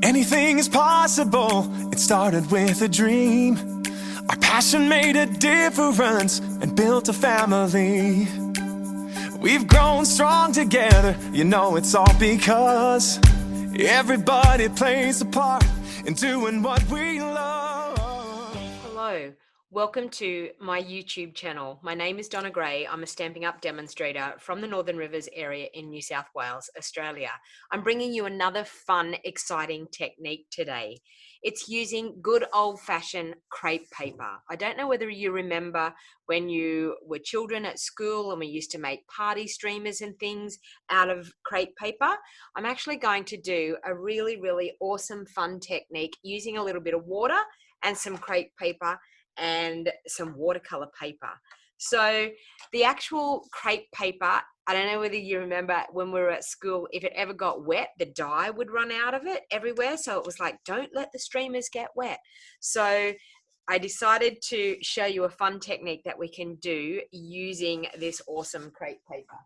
Anything is possible. It started with a dream. Our passion made a difference and built a family. We've grown strong together. You know it's all because everybody plays a part in doing what we love. Hello, welcome to my YouTube channel. My name is Donna Gray. I'm a Stampin' Up demonstrator from the Northern Rivers area in New South Wales, Australia. I'm bringing you another fun, exciting technique today. It's using good old-fashioned crepe paper. I don't know whether you remember when you were children at school and we used to make party streamers and things out of crepe paper. I'm actually going to do a really, really awesome, fun technique using a little bit of water and some crepe paper and some watercolor paper. So the actual crepe paper, I don't know whether you remember when we were at school, if it ever got wet, the dye would run out of it everywhere. So it was like, don't let the streamers get wet. So I decided to show you a fun technique that we can do using this awesome crepe paper.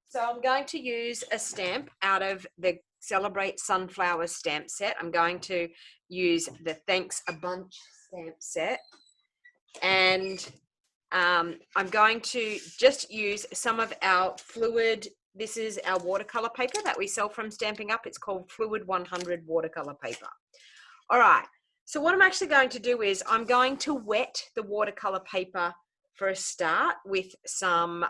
So I'm going to use a stamp out of the Celebrate Sunflower stamp set. I'm going to use the Thanks a Bunch stamp set, and I'm going to just use some of our fluid. This is our watercolor paper that we sell from Stampin' Up. It's called Fluid 100 watercolor paper. All right, so what I'm actually going to do is I'm going to wet the watercolor paper for a start with some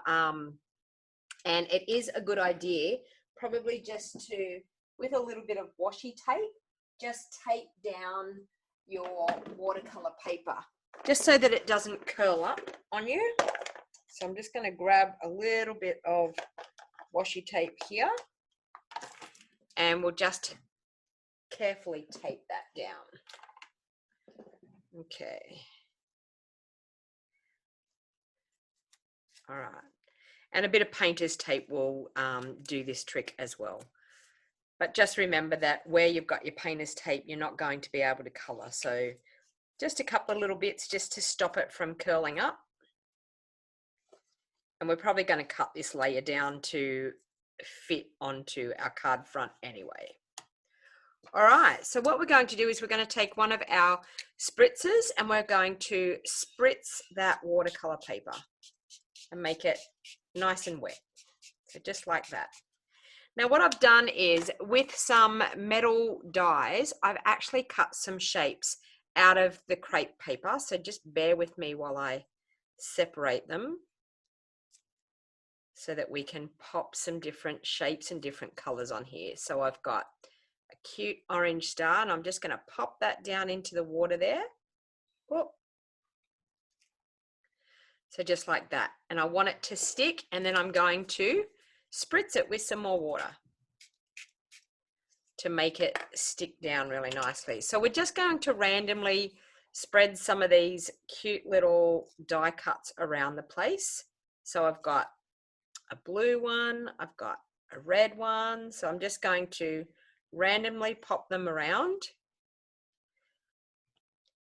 and it is a good idea probably just to, with a little bit of washi tape, just tape down your watercolor paper just so that it doesn't curl up on you. So I'm just going to grab a little bit of washi tape here and we'll just carefully tape that down. Okay. All right. And a bit of painter's tape will do this trick as well. But just remember that where you've got your painter's tape, you're not going to be able to colour. So just a couple of little bits just to stop it from curling up. And we're probably going to cut this layer down to fit onto our card front anyway. All right, so what we're going to do is we're going to take one of our spritzers and we're going to spritz that watercolor paper and make it nice and wet. So just like that. Now what I've done is with some metal dies, I've actually cut some shapes out of the crepe paper. So just bear with me while I separate them so that we can pop some different shapes and different colors on here. So I've got a cute orange star and I'm just going to pop that down into the water there. Whoop. So just like that. And I want it to stick, and then I'm going to spritz it with some more water to make it stick down really nicely. So we're just going to randomly spread some of these cute little die cuts around the place. So I've got a blue one, I've got a red one. So I'm just going to randomly pop them around.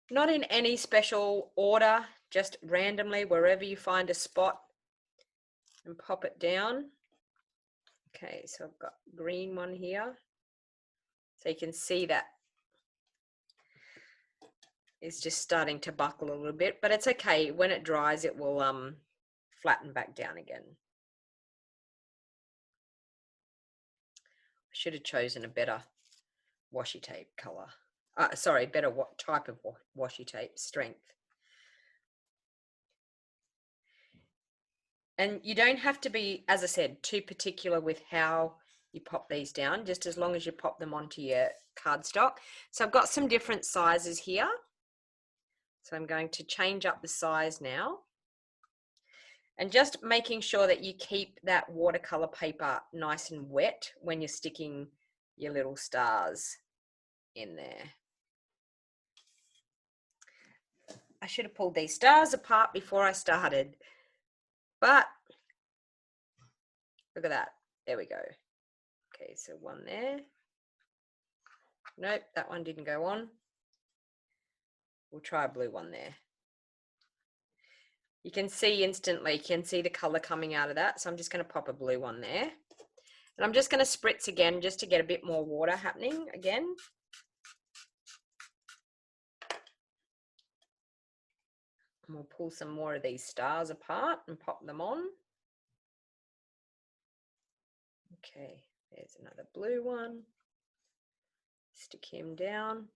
Not in any special order, just randomly wherever you find a spot and pop it down. Okay, so I've got a green one here. So you can see that it's just starting to buckle a little bit, but it's okay. When it dries, it will flatten back down again. I should have chosen a better washi tape color. Sorry, better type of washi tape strength. And you don't have to be, as I said, too particular with how you pop these down, just as long as you pop them onto your cardstock. So I've got some different sizes here. So I'm going to change up the size now. And just making sure that you keep that watercolor paper nice and wet when you're sticking your little stars in there. I should have pulled these stars apart before I started, but look at that. There we go. Okay, so one there. Nope, that one didn't go on. We'll try a blue one there. You can see instantly, you can see the color coming out of that. So I'm just going to pop a blue one there. And I'm just going to spritz again just to get a bit more water happening again. And we'll pull some more of these stars apart and pop them on. Okay, there's another blue one. Stick him down.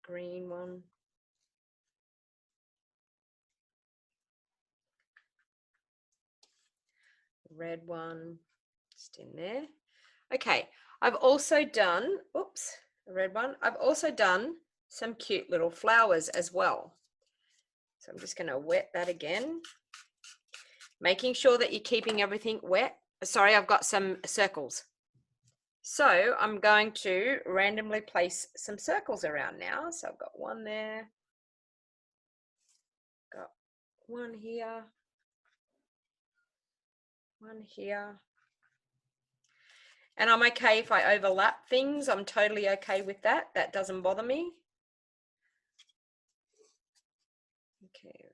Green one. Red one, just in there. Okay, I've also done, oops, a red one. I've also done some cute little flowers as well. So I'm just going to wet that again, making sure that you're keeping everything wet. Sorry, I've got some circles. So I'm going to randomly place some circles around now. So I've got one there, got one here, one here. And I'm okay if I overlap things. I'm totally okay with that. That doesn't bother me. Okay.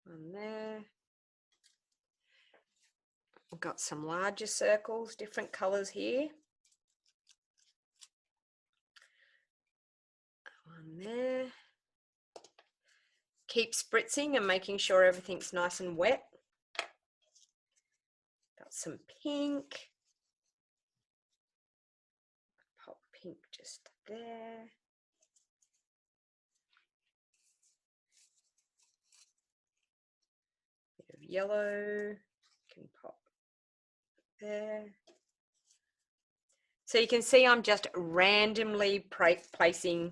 One there. I've got some larger circles, different colors here. One there. Keep spritzing and making sure everything's nice and wet. Got some pink. Pop pink just there. Bit of yellow. Can pop there. So you can see I'm just randomly placing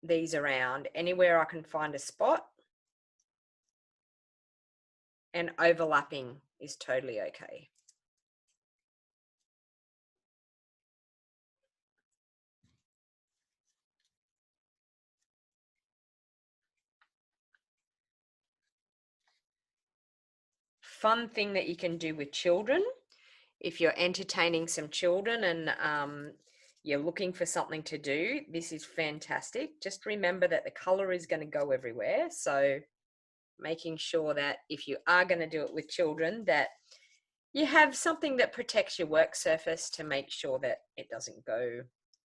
these around anywhere I can find a spot, and overlapping is totally okay. Fun thing that you can do with children, if you're entertaining some children and you're looking for something to do, this is fantastic. Just remember that the color is going to go everywhere. So making sure that if you are going to do it with children, that you have something that protects your work surface to make sure that it doesn't go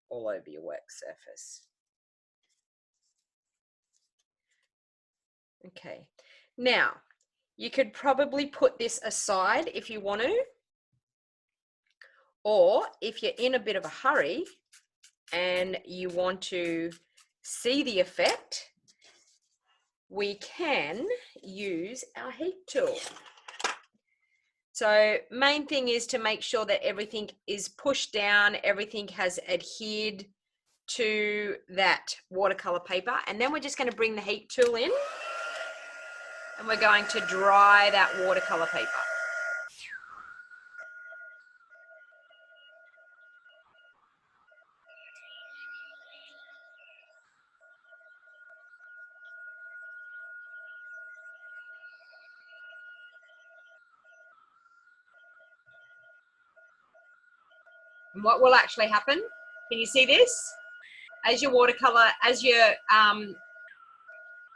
all over your work surface. Okay, now you could probably put this aside if you want to, or if you're in a bit of a hurry and you want to see the effect, we can use our heat tool. So main thing is to make sure that everything is pushed down, everything has adhered to that watercolor paper, and then we're just going to bring the heat tool in and we're going to dry that watercolor paper. And what will actually happen, can you see this? As your watercolor, as your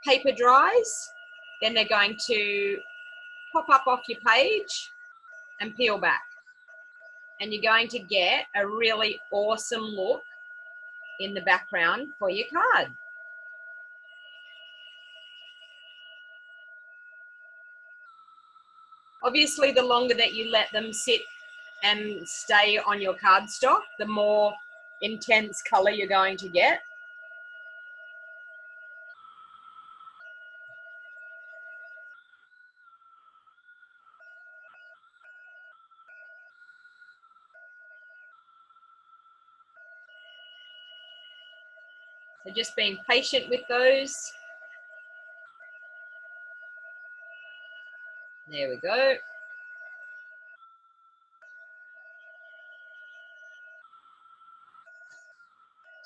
paper dries, then they're going to pop up off your page and peel back. And you're going to get a really awesome look in the background for your card. Obviously, the longer that you let them sit and stay on your cardstock, the more intense color you're going to get. So just being patient with those. There we go.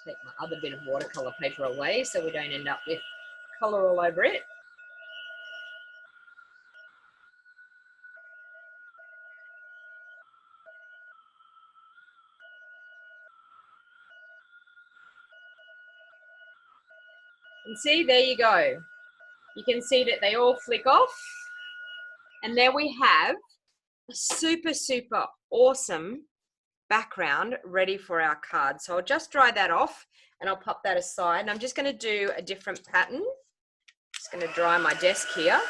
Take my other bit of watercolor paper away so we don't end up with color all over it. And see, there you go. You can see that they all flick off. And there we have a super, super awesome background ready for our card. So I'll just dry that off and I'll pop that aside. And I'm just going to do a different pattern. Just going to dry my desk here.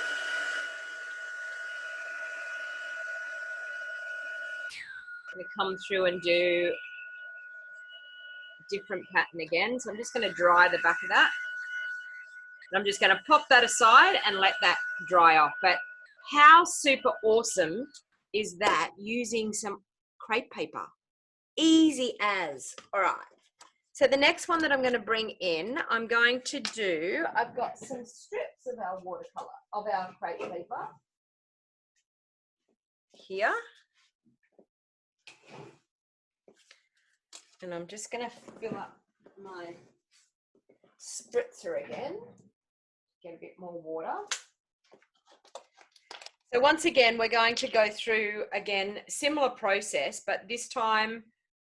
I'm going to come through and do a different pattern again. So I'm just going to dry the back of that. And I'm just going to pop that aside and let that dry off. But how super awesome is that using some crepe paper? Easy as. All right. So the next one that I'm going to bring in, I've got some strips of our watercolor, of our crepe paper here. And I'm just going to fill up my spritzer again, get a bit more water. So once again, we're going to go through, again, similar process, but this time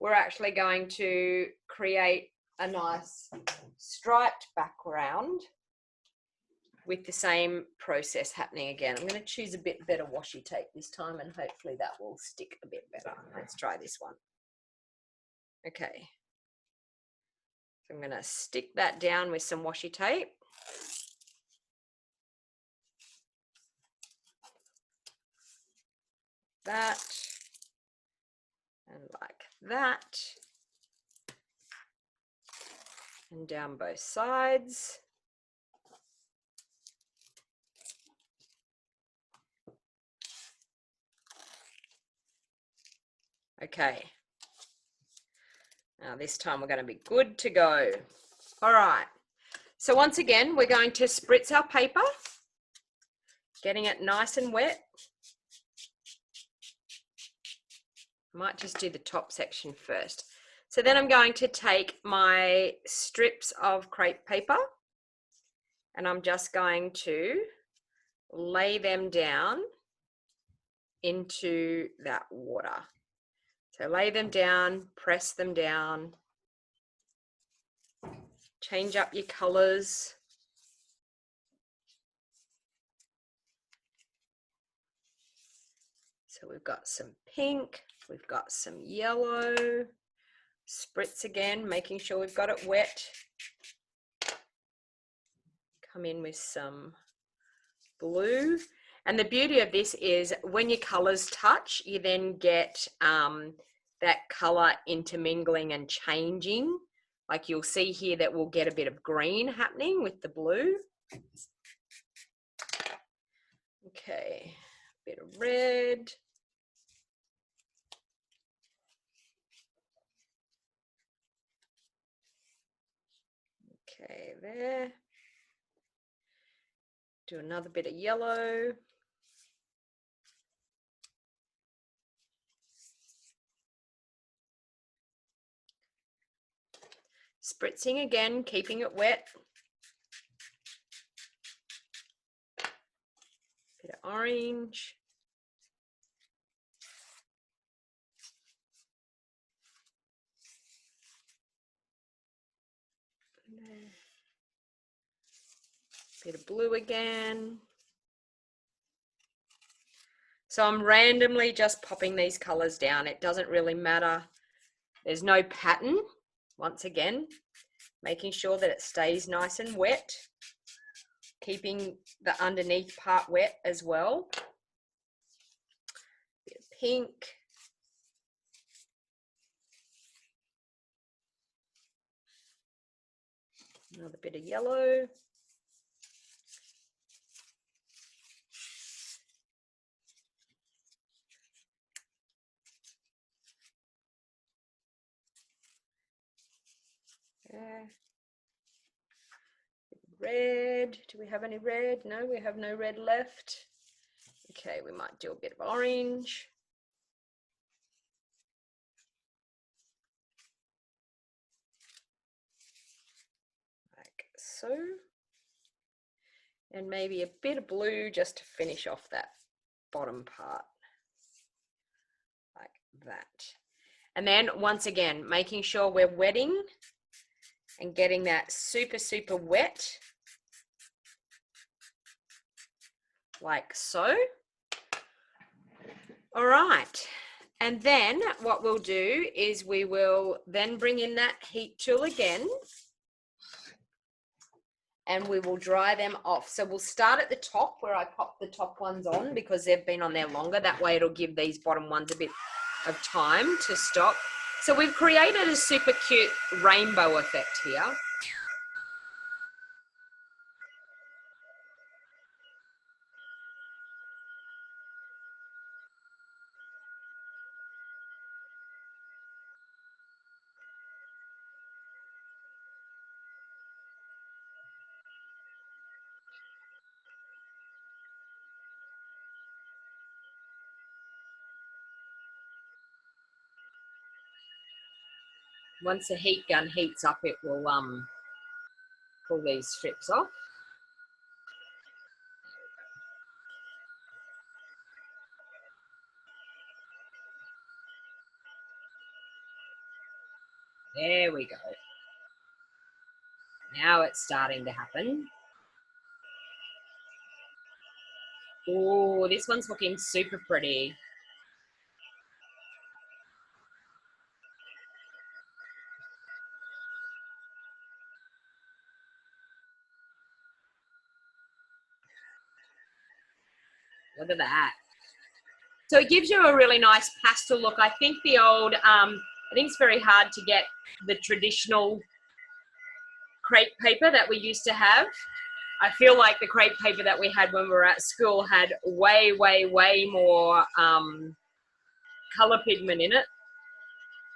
we're actually going to create a nice striped background with the same process happening again. I'm going to choose a bit better washi tape this time and hopefully that will stick a bit better. Let's try this one. Okay. So I'm going to stick that down with some washi tape. That and like that, and down both sides. Okay, now this time we're going to be good to go. All right, so once again we're going to spritz our paper, getting it nice and wet. Might just do the top section first. So then I'm going to take my strips of crepe paper and I'm just going to lay them down into that water. So lay them down, press them down, change up your colors. So we've got some pink, we've got some yellow, spritz again, making sure we've got it wet. Come in with some blue. And the beauty of this is when your colors touch, you then get that color intermingling and changing. Like you'll see here that we'll get a bit of green happening with the blue. Okay, a bit of red. Okay, there. Do another bit of yellow. Spritzing again, keeping it wet. Bit of orange. Bit of blue again. So I'm randomly just popping these colors down. It doesn't really matter. There's no pattern. Once again, making sure that it stays nice and wet, keeping the underneath part wet as well. Bit of pink. Another bit of yellow. There. Red. Do we have any red? No, we have no red left. Okay, we might do a bit of orange. Like so. And maybe a bit of blue just to finish off that bottom part. Like that. And then once again, making sure we're wetting and getting that super, super wet. Like so. All right. And then what we'll do is we will then bring in that heat tool again, and we will dry them off. So we'll start at the top where I pop the top ones on because they've been on there longer. That way it'll give these bottom ones a bit of time to stop. So we've created a super cute rainbow effect here. Once the heat gun heats up, it will pull these strips off. There we go. Now it's starting to happen. Oh, this one's looking super pretty. Look at that. So it gives you a really nice pastel look. I think the old, I think it's very hard to get the traditional crepe paper that we used to have. I feel like the crepe paper that we had when we were at school had way, way, way more color pigment in it.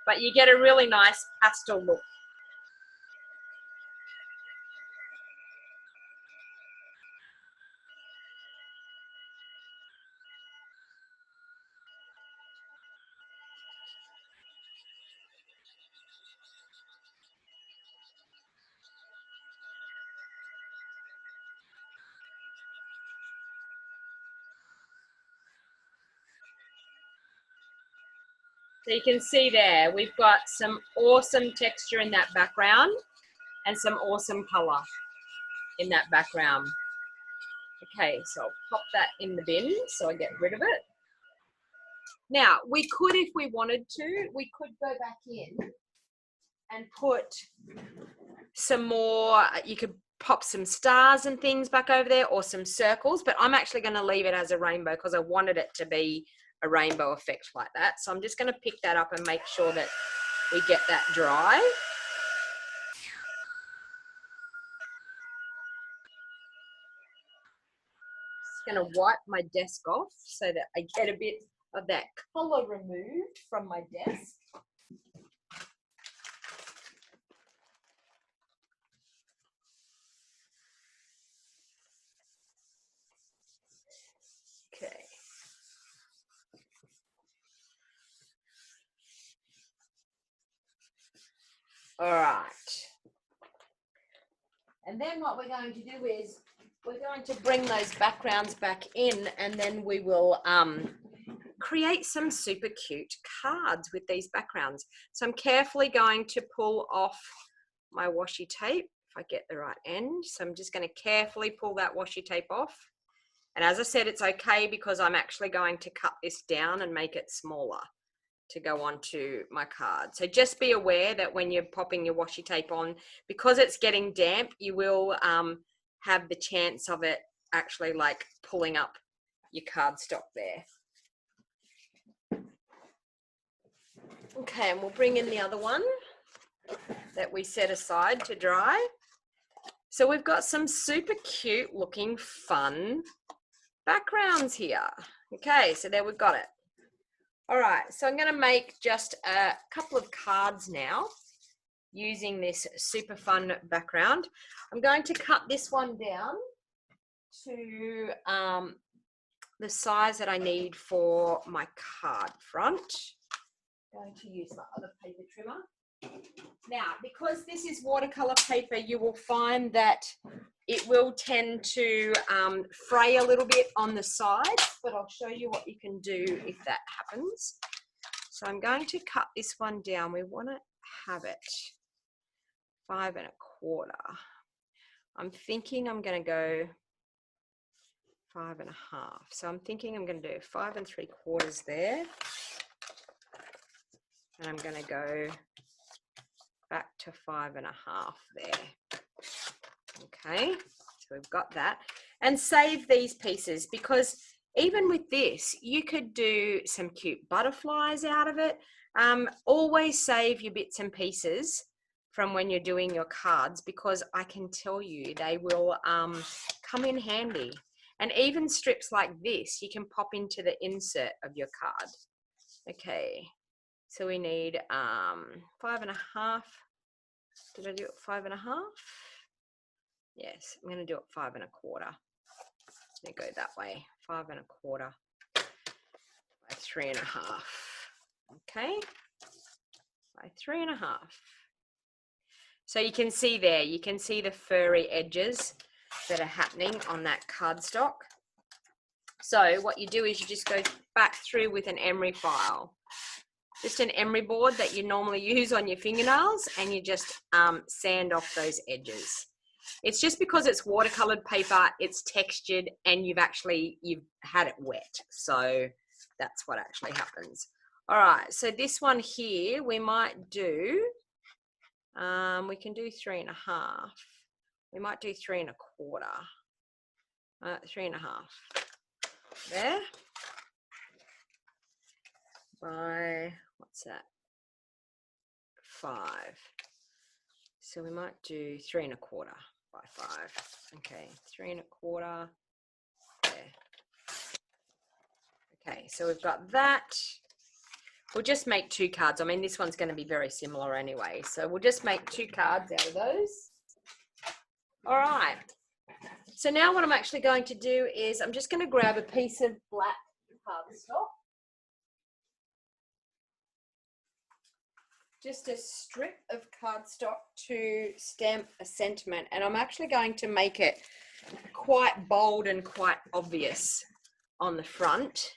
But you get a really nice pastel look. So you can see there, we've got some awesome texture in that background and some awesome color in that background. Okay, so I'll pop that in the bin so I get rid of it. Now, we could, if we wanted to, we could go back in and put some more, you could pop some stars and things back over there or some circles, but I'm actually going to leave it as a rainbow because I wanted it to be a rainbow effect like that. So I'm just going to pick that up and make sure that we get that dry. Just going to wipe my desk off so that I get a bit of that color removed from my desk. Okay. All right. And then what we're going to do is we're going to bring those backgrounds back in, and then we will create some super cute cards with these backgrounds. So I'm carefully going to pull off my washi tape if I get the right end. So I'm just going to carefully pull that washi tape off. And as I said, it's okay because I'm actually going to cut this down and make it smaller to go onto my card. So just be aware that when you're popping your washi tape on, because it's getting damp, you will have the chance of it actually like pulling up your cardstock there. Okay, and we'll bring in the other one that we set aside to dry. So we've got some super cute looking fun backgrounds here. Okay, so there we've got it. All right, so I'm going to make just a couple of cards now using this super fun background. I'm going to cut this one down to the size that I need for my card front. I'm going to use my other paper trimmer. Now, because this is watercolor paper, you will find that it will tend to fray a little bit on the sides, but I'll show you what you can do if that happens. So I'm going to cut this one down. We want to have it 5 1/4. I'm thinking I'm going to go 5 1/2. So I'm thinking I'm going to do 5 3/4 there. And I'm going to go back to 5.5 there. Okay, so we've got that. And save these pieces, because even with this, you could do some cute butterflies out of it. Always save your bits and pieces from when you're doing your cards, because I can tell you they will come in handy. And even strips like this, you can pop into the insert of your card. Okay, so we need 5.5. Did I do it 5.5? Yes, I'm going to do it 5.25. I'm going to go that way. 5.25 by 3.5. Okay, by 3.5. So you can see there, you can see the furry edges that are happening on that cardstock. So what you do is you just go back through with an emery file, just an emery board that you normally use on your fingernails, and you just sand off those edges. It's just because it's watercolored paper, it's textured, and you've had it wet. So that's what actually happens. All right, so this one here, we might do, we can do 3.5. We might do 3.25. 3.5. There. By, what's that? 5. So we might do 3.25 by 5. Okay, 3.25 there. Okay, so we've got that. We'll just make 2 cards. I mean, this one's going to be very similar anyway, so we'll just make 2 cards out of those. All right, so now what I'm actually going to do is I'm just going to grab a piece of black cardstock, just a strip of cardstock to stamp a sentiment, and I'm actually going to make it quite bold and quite obvious on the front.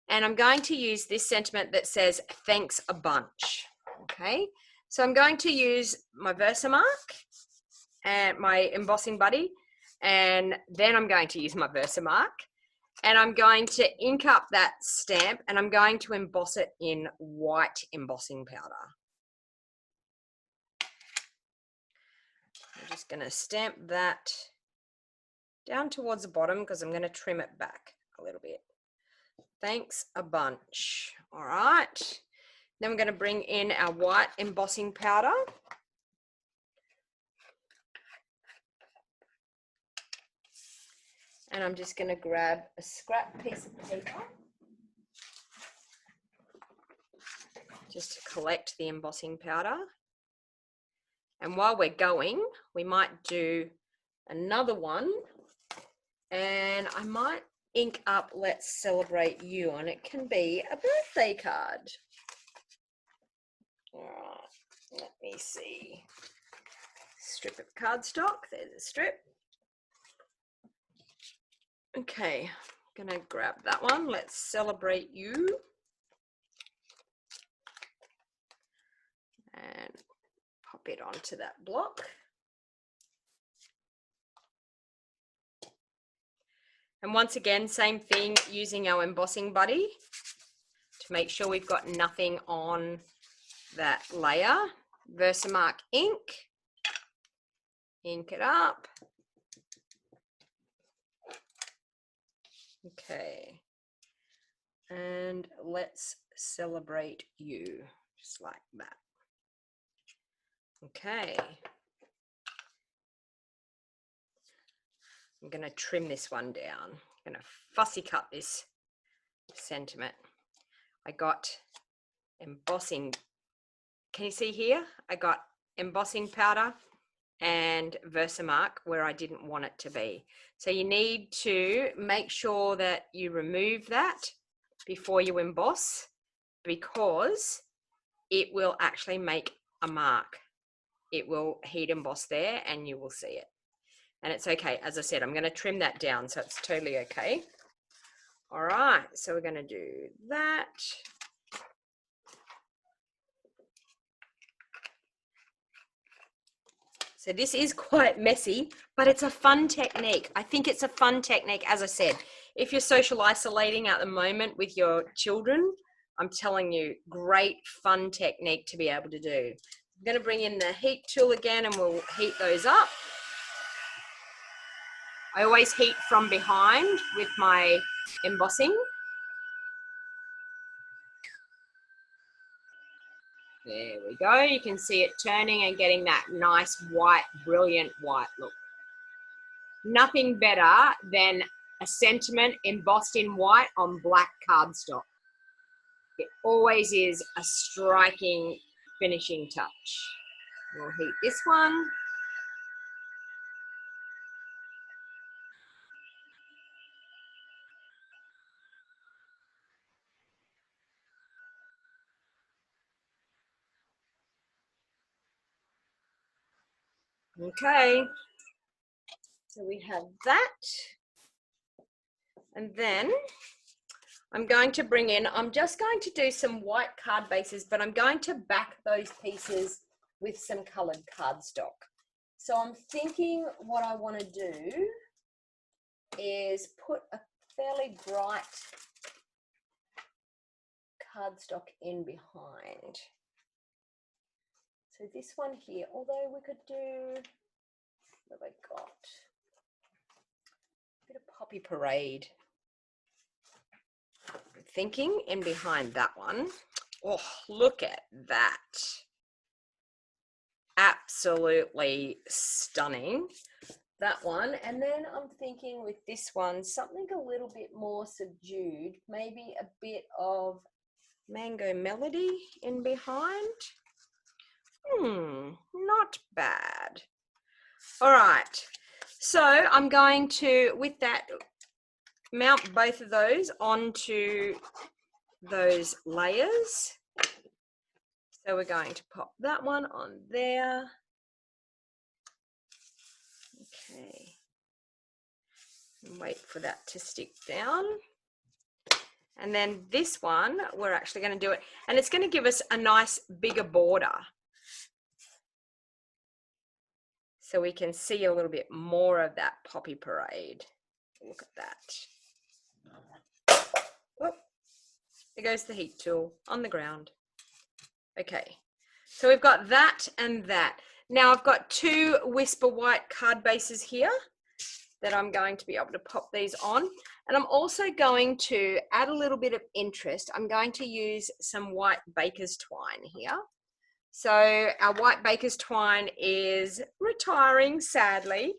And I'm going to use this sentiment that says, thanks a bunch. Okay, so I'm going to use my Versamark and my embossing buddy, and then I'm going to use my Versamark, and I'm going to ink up that stamp, and I'm going to emboss it in white embossing powder. I'm just going to stamp that down towards the bottom because I'm going to trim it back a little bit. Thanks a bunch. All right. Then we're going to bring in our white embossing powder. And I'm just going to grab a scrap piece of paper just to collect the embossing powder. And while we're going, we might do another one. And I might ink up Let's Celebrate You, and it can be a birthday card. All right, let me see. Strip of cardstock, there's a strip. Okay, I'm gonna grab that one. Let's Celebrate You. And pop it onto that block. And once again, same thing, using our embossing buddy to make sure we've got nothing on that layer. Versamark ink, ink it up. Okay, and Let's Celebrate You, just like that. Okay. I'm going to trim this one down. I'm going to fussy cut this sentiment. I got embossing. Can you see here? I got embossing powder and Versamark where I didn't want it to be. So you need to make sure that you remove that before you emboss, because it will actually make a mark. It will heat emboss there and you will see it. And it's okay. As I said, I'm going to trim that down, so it's totally okay. All right, so we're going to do that. So this is quite messy, but it's a fun technique. I think it's a fun technique. As I said, if you're social isolating at the moment with your children, I'm telling you, great fun technique to be able to do. I'm going to bring in the heat tool again and we'll heat those up. I always heat from behind with my embossing. There we go. You can see it turning and getting that nice white, brilliant white look. Nothing better than a sentiment embossed in white on black cardstock. It always is a striking finishing touch. We'll heat this one. Okay, so we have that. And then I'm going to bring in, I'm just going to do some white card bases, but I'm going to back those pieces with some colored cardstock. So I'm thinking what I want to do is put a fairly bright cardstock in behind. So this one here, although we could do, what have I got? A bit of Poppy Parade. I'm thinking in behind that one. Oh, look at that. Absolutely stunning. That one. And then I'm thinking with this one, something a little bit more subdued, maybe a bit of Mango Melody in behind. Not bad. All right, so I'm going to, with that, mount both of those onto those layers. So we're going to pop that one on there. Okay, and wait for that to stick down. And then this one, we're actually going to do it, and it's going to give us a nice bigger border. So we can see a little bit more of that Poppy Parade. Look at that. Whoop. There goes the heat tool on the ground. Okay, so we've got that and that. Now I've got two Whisper White card bases here that I'm going to be able to pop these on. And I'm also going to add a little bit of interest. I'm going to use some white baker's twine here. So our white baker's twine is retiring, sadly,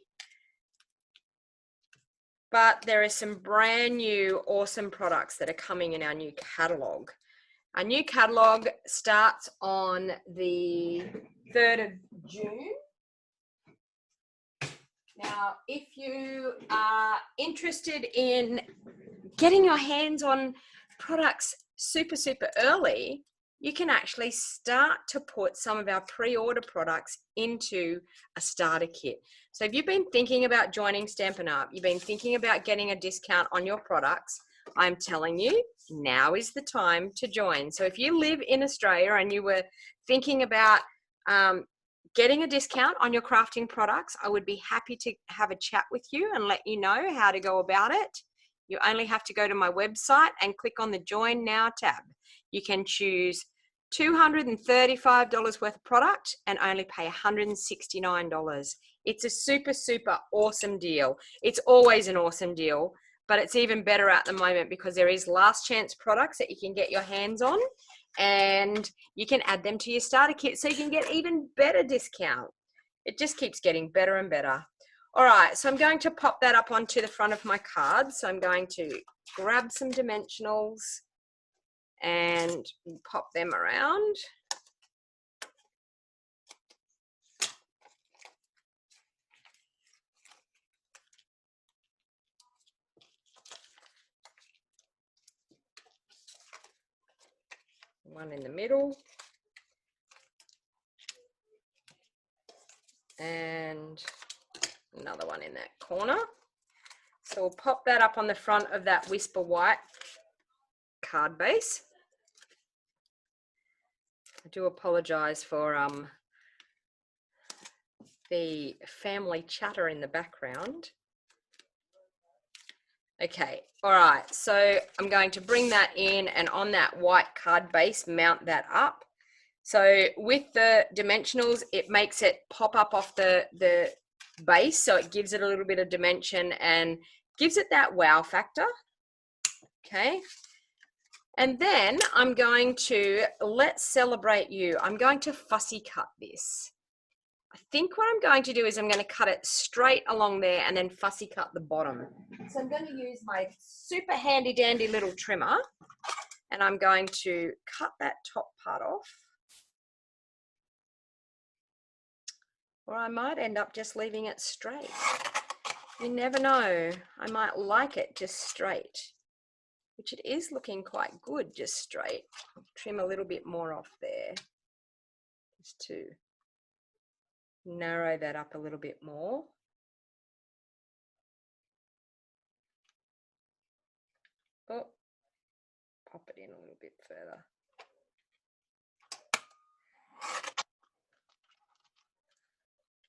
but there are some brand new awesome products that are coming in our new catalogue. Our new catalogue starts on the 3rd of June. Now, if you are interested in getting your hands on products super early, you can actually start to put some of our pre-order products into a starter kit. So if you've been thinking about joining Stampin' Up, you've been thinking about getting a discount on your products, I'm telling you, now is the time to join. So if you live in Australia and you were thinking about getting a discount on your crafting products, I would be happy to have a chat with you and let you know how to go about it. You only have to go to my website and click on the Join Now tab. You can choose $235 worth of product and only pay $169. It's a super awesome deal. It's always an awesome deal, but it's even better at the moment because there is last chance products that you can get your hands on and you can add them to your starter kit so you can get even better discount. It just keeps getting better and better. All right, so I'm going to pop that up onto the front of my card. So I'm going to grab some dimensionals and pop them around. One in the middle. And another one in that corner. So we'll pop that up on the front of that Whisper White card base. I do apologize for the family chatter in the background. Okay, all right, so I'm going to bring that in and on that white card base, mount that up. So with the dimensionals, it makes it pop up off the base, so it gives it a little bit of dimension and gives it that wow factor. Okay, and then I'm going to, let's celebrate you. I'm going to fussy cut this. I think what I'm going to do is I'm going to cut it straight along there and then fussy cut the bottom. So I'm going to use my super handy dandy little trimmer and I'm going to cut that top part off. Or I might end up just leaving it straight. You never know. I might like it just straight, which it is looking quite good just straight. Trim a little bit more off there just to narrow that up a little bit more. Oh, pop it in a little bit further.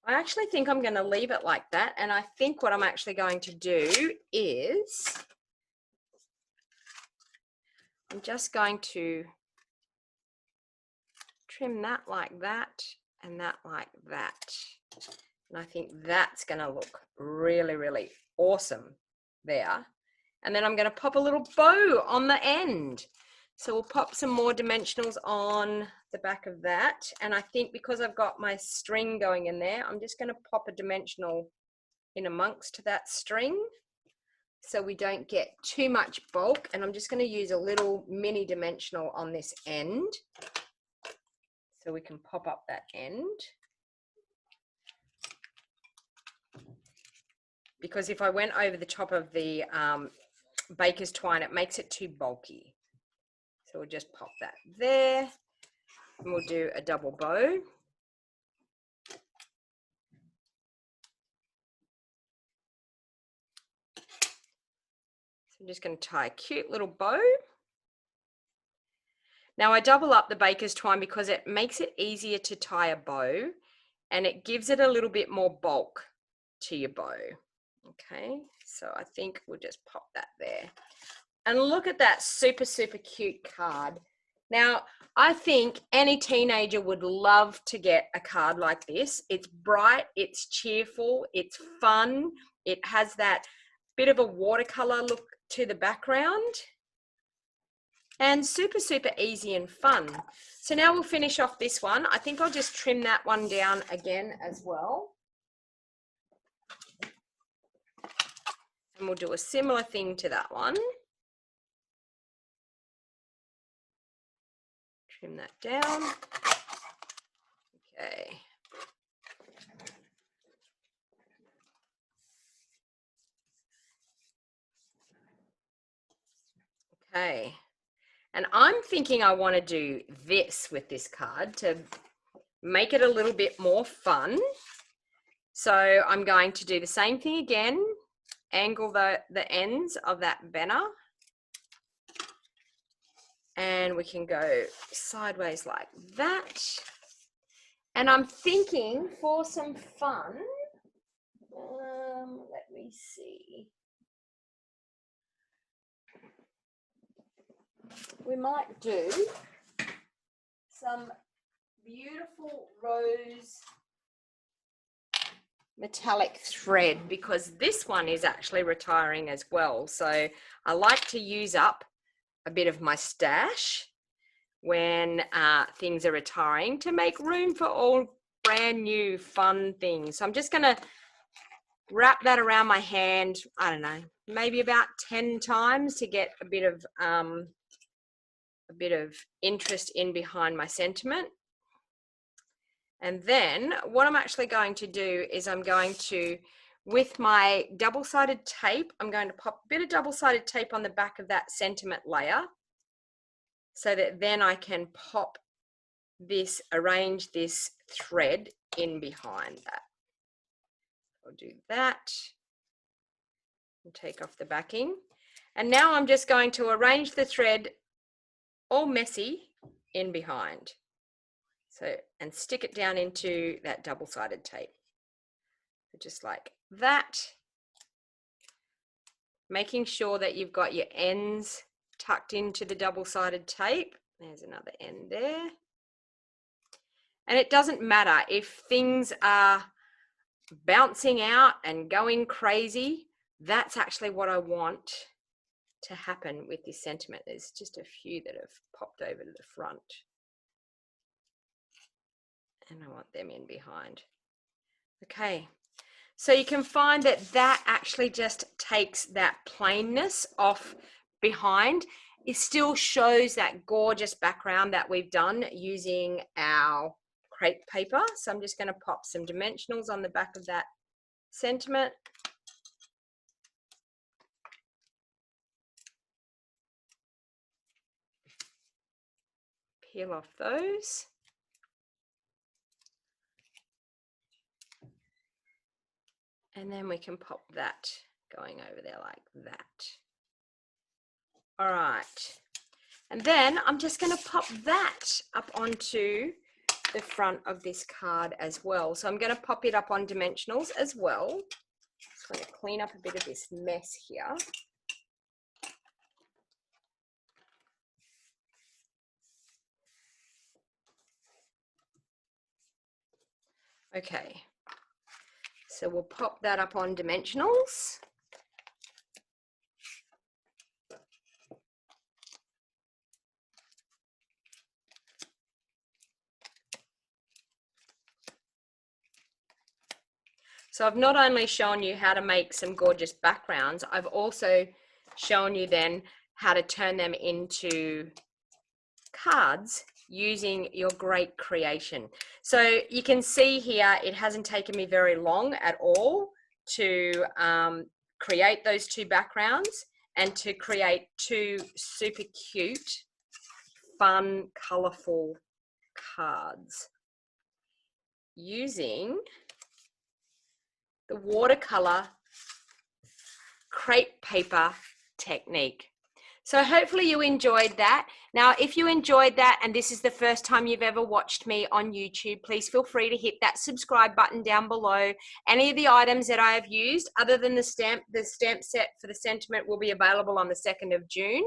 I actually think I'm going to leave it like that, and I think what I'm actually going to do is I'm just going to trim that like that and that like that, and I think that's going to look really, really awesome there. And then I'm going to pop a little bow on the end. So we'll pop some more dimensionals on the back of that. And I think because I've got my string going in there, I'm just going to pop a dimensional in amongst that string so we don't get too much bulk. And I'm just going to use a little mini dimensional on this end so we can pop up that end. Because if I went over the top of the baker's twine, it makes it too bulky. So we'll just pop that there and we'll do a double bow. So I'm just going to tie a cute little bow. Now I double up the baker's twine because it makes it easier to tie a bow and it gives it a little bit more bulk to your bow. Okay, so I think we'll just pop that there. And look at that super, super cute card. Now, I think any teenager would love to get a card like this. It's bright, it's cheerful, it's fun. It has that bit of a watercolor look to the background. And super, super easy and fun. So now we'll finish off this one. I think I'll just trim that one down again as well. And we'll do a similar thing to that one. Trim that down. Okay. Okay. And I'm thinking I want to do this with this card to make it a little bit more fun. So I'm going to do the same thing again, angle the ends of that banner. And we can go sideways like that. And I'm thinking for some fun, let me see. We might do some beautiful rose metallic thread because this one is actually retiring as well. So I like to use up a bit of my stash when things are retiring to make room for all brand new fun things. So I'm just going to wrap that around my hand, I don't know, maybe about 10 times to get a bit of interest in behind my sentiment. And then what I'm actually going to do is I'm going to, with my double-sided tape, I'm going to pop a bit of double-sided tape on the back of that sentiment layer so that then I can pop this, arrange this thread in behind that. I'll do that and take off the backing. And now I'm just going to arrange the thread all messy in behind. So, and stick it down into that double-sided tape. Just like that. making sure that you've got your ends tucked into the double-sided tape. There's another end there. And it doesn't matter if things are bouncing out and going crazy. That's actually what I want to happen with this sentiment. There's just a few that have popped over to the front. And I want them in behind. Okay. So you can find that that actually just takes that plainness off behind. It still shows that gorgeous background that we've done using our crepe paper. So I'm just going to pop some dimensionals on the back of that sentiment. Peel off those. And then we can pop that going over there like that. All right. And then I'm just going to pop that up onto the front of this card as well. So I'm going to pop it up on dimensionals as well. Just going to clean up a bit of this mess here. Okay. So we'll pop that up on dimensionals. So I've not only shown you how to make some gorgeous backgrounds, I've also shown you then how to turn them into cards using your great creation. So you can see here, it hasn't taken me very long at all to create those two backgrounds and to create two super cute, fun, colorful cards using the watercolor crepe paper technique. So hopefully you enjoyed that. Now, if you enjoyed that and this is the first time you've ever watched me on YouTube, please feel free to hit that subscribe button down below. Any of the items that I have used, other than the stamp set for the sentiment will be available on the 2nd of June.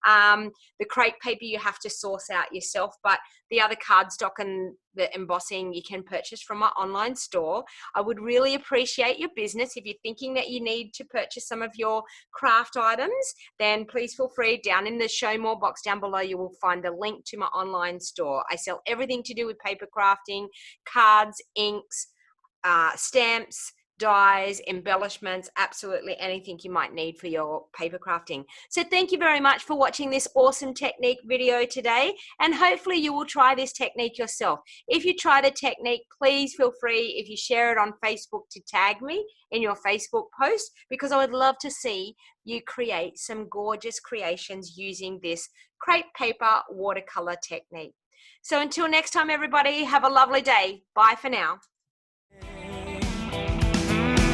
The crepe paper you have to source out yourself, but the other cardstock and the embossing you can purchase from my online store. I would really appreciate your business. If you're thinking that you need to purchase some of your craft items, then please feel free. Down in the show more box down below, you will find the link to my online store. I sell everything to do with paper crafting, cards, inks, stamps, dies, embellishments, absolutely anything you might need for your paper crafting. So thank you very much for watching this awesome technique video today, and hopefully you will try this technique yourself. If you try the technique, please feel free, if you share it on Facebook, to tag me in your Facebook post, because I would love to see you create some gorgeous creations using this crepe paper watercolor technique. So until next time, everybody, have a lovely day. Bye for now.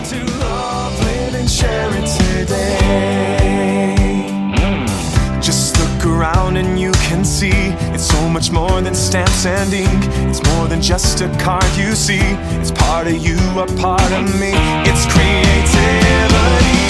To love, live, and share it today. Just look around and you can see it's so much more than stamps and ink. It's more than just a card you see. It's part of you, a part of me. It's creativity.